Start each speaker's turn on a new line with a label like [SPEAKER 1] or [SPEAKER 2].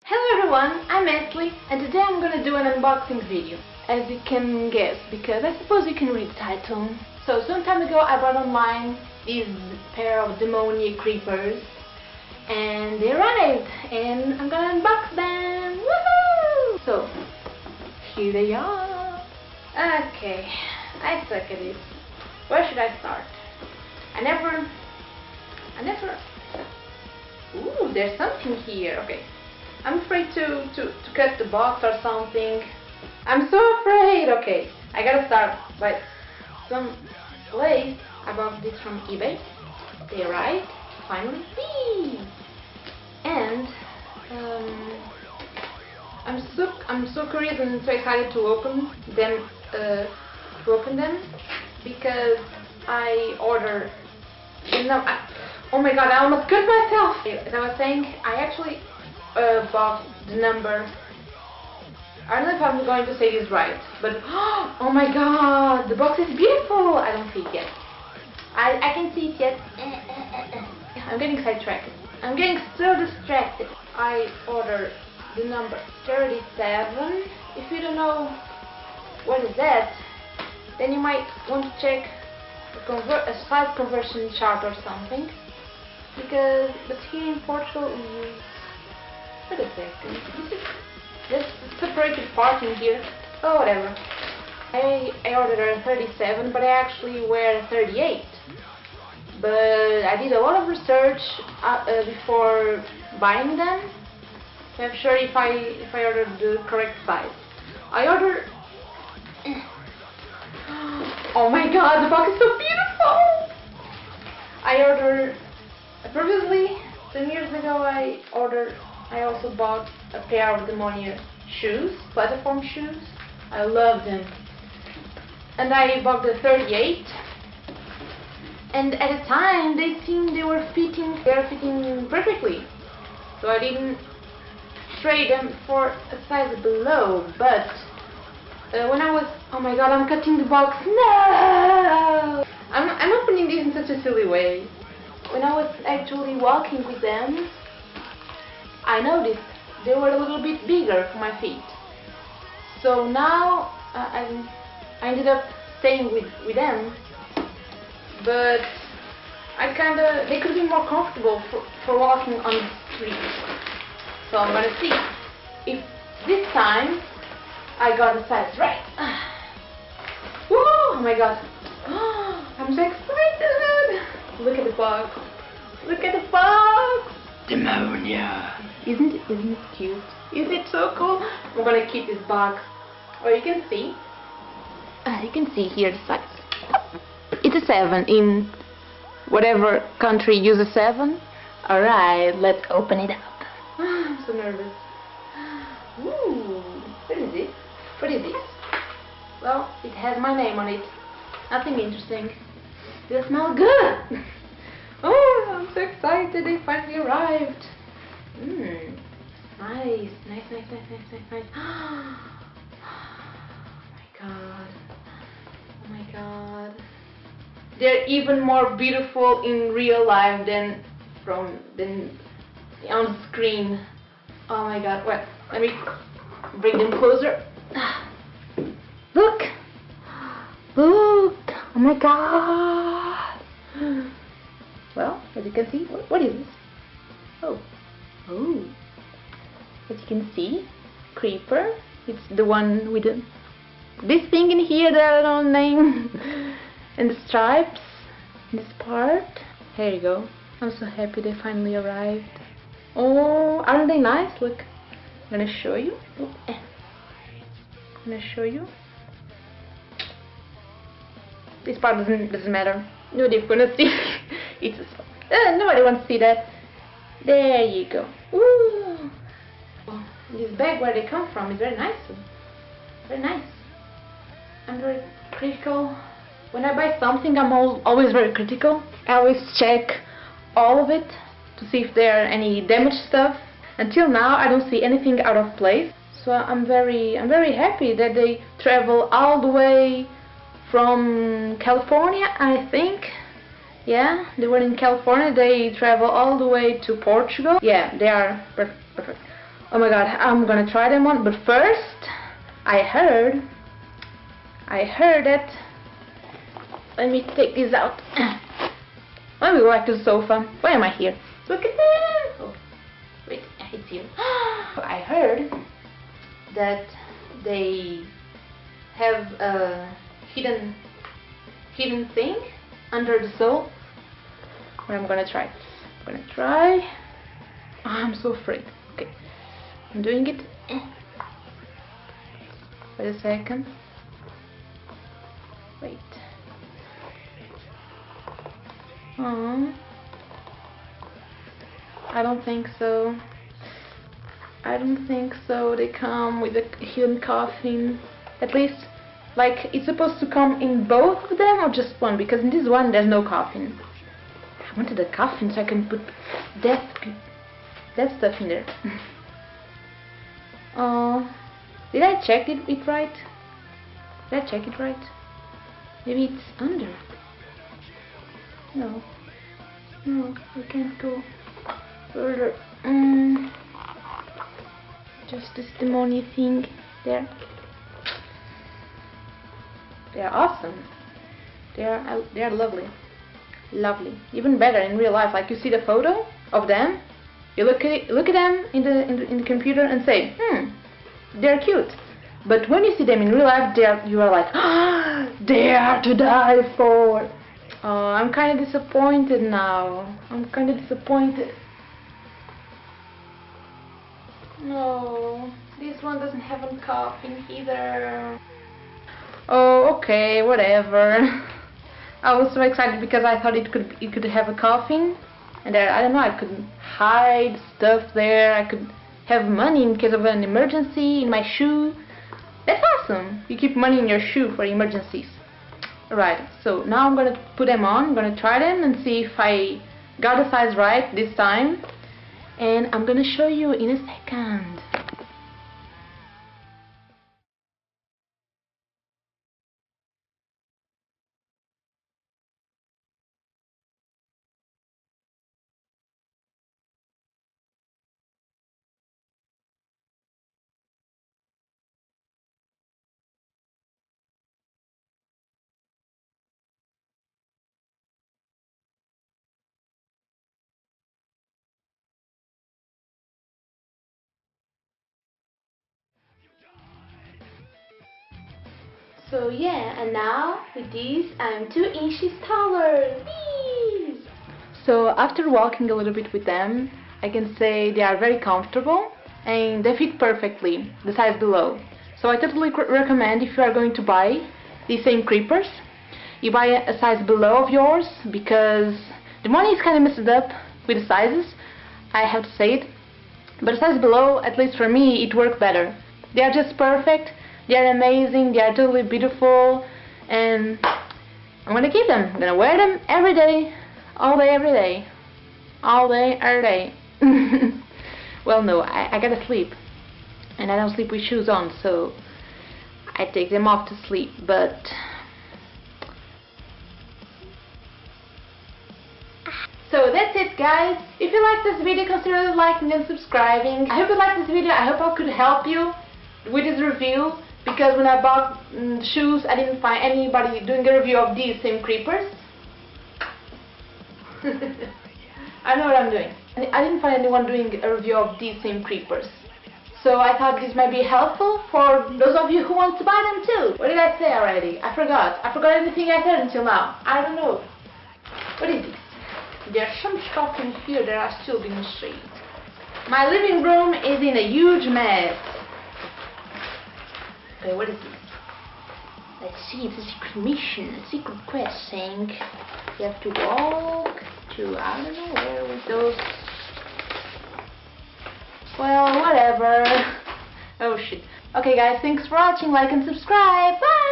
[SPEAKER 1] Hello everyone, I'm Metzli and today I'm gonna do an unboxing video, as you can guess, because I suppose you can read the title. So some time ago I bought online these pair of Demonia creepers and they arrived and I'm gonna unbox them! Woohoo! So here they are. Okay, I suck at this. Where should I start? I never... Ooh, there's something here. Okay. I'm afraid to cut the box or something. I'm so afraid. Okay, I gotta start by some lace. I bought this from eBay. They arrived finally. Whee! And I'm so curious and so excited to open them. Because I ordered. Oh my god! I almost cut myself. As I was saying, I actually bought the number. I don't know if I'm going to say this right, but oh my god, the box is beautiful. I don't see it yet. I can see it yet. I'm getting sidetracked. I'm getting so distracted. I ordered the number 37. If you don't know what is that, then you might want to check a size conversion chart or something, but here in Portugal we use... Wait a second. There's a separated part in here. Oh, whatever. I ordered a 37, but I actually wear a 38. But I did a lot of research before buying them to have sure if I ordered the correct size. I ordered... Oh my god, the box is so beautiful! I ordered... Previously, 10 years ago, I also bought a pair of Demonia shoes, platform shoes. I love them. And I bought the 38. And at the time, they seemed they were fitting perfectly. So I didn't trade them for a size below. But when I was... Oh my god, I'm cutting the box. No! I'm opening this in such a silly way. When I was actually walking with them, I noticed they were a little bit bigger for my feet. So now I ended up staying with them, but they could be more comfortable for walking on the street. So I'm gonna see if this time I got the size right. Woo! Oh my god! I'm so excited! Look at the box! Look at the box! Demonia! Isn't it cute? Isn't it so cool? I'm gonna keep this box. Oh, you can see here the size. It's a 7 in whatever country uses 7. Alright, let's open it up. I'm so nervous. Ooh, what is this? What is this? Well, it has my name on it. Nothing interesting. They smell good! Oh, I'm so excited, they finally arrived. Nice. Oh my god. They're even more beautiful in real life than on screen. Oh my god. Well, let me bring them closer. Look! Look! Oh my god! Well, as you can see, what is this? Oh. As you can see, Creeper. It's the one with this thing in here that I don't name. And the stripes in this part. Here you go. I'm so happy they finally arrived. Oh, aren't they nice? Look. I'm gonna show you. This part doesn't matter. Nobody's gonna see. It's nobody wants to see that. There you go. Ooh. This bag, where they come from, is very nice. Very nice. I'm very critical. When I buy something, I'm always very critical. I always check all of it to see if there are any damaged stuff. Until now, I don't see anything out of place. So I'm very happy that they travel all the way from California, I think. Yeah, they were in California. They travel all the way to Portugal. Yeah, they are perfect. Oh my god, I'm gonna try them on, but first, I heard that, let me take this out. Let me go back to the sofa. Why am I here? Look at that! Oh, wait, it's here. I heard that they have a hidden thing under the sole. But I'm gonna try. I'm gonna try. Oh, I'm so afraid. Okay, I'm doing it. Wait a second. Wait. Oh, I don't think so. I don't think so. They come with a hidden coffin. At least, like, it's supposed to come in both of them or just one? Because in this one there's no coffin. I wanted a coffin so I can put that stuff in there. Oh, did I check it right? Did I check it right? Maybe it's under. No, we can't go further. Just this Demonia thing there. They are awesome. They are lovely, lovely. Even better in real life. Like, you see the photo of them, you look at them in the computer and say, they're cute. But when you see them in real life, you are like, they are to die for. Oh, I'm kind of disappointed now. I'm kind of disappointed. No, this one doesn't have a coffin either. Oh, okay, whatever. I was so excited because I thought it could have a coffin, and there, I don't know, I could hide stuff there. I could have money in case of an emergency in my shoe. That's awesome. You keep money in your shoe for emergencies. Alright, so now I'm gonna put them on. I'm gonna try them and see if I got the size right this time. And I'm gonna show you in a second. So yeah, and now with these I'm 2 inches taller. Whee! So after walking a little bit with them, I can say they are very comfortable and they fit perfectly, the size below. So I totally recommend, if you are going to buy these same creepers, you buy a size below of yours, because the money is kind of messed up with the sizes, I have to say it. But the size below, at least for me, it worked better. They are just perfect. They are amazing, they are totally beautiful, and I'm gonna keep them. I'm gonna wear them every day, all day, every day. All day, every day. Well, no, I gotta sleep, and I don't sleep with shoes on, so I take them off to sleep, but so that's it, guys. If you like this video, consider liking and subscribing. I hope you liked this video. I hope I could help you with this review, because when I bought shoes, I didn't find anybody doing a review of these same creepers. I know what I'm doing. I didn't find anyone doing a review of these same creepers. So I thought this might be helpful for those of you who want to buy them too. What did I say already? I forgot. I forgot everything I said until now. I don't know. What is this? There's some stuff in here that I still didn't see. My living room is in a huge mess. Okay, what is this? Let's see, it's a secret mission, a secret quest saying you have to walk to, I don't know, where was those? Well, whatever. Oh shit. Okay guys, thanks for watching, like and subscribe, bye!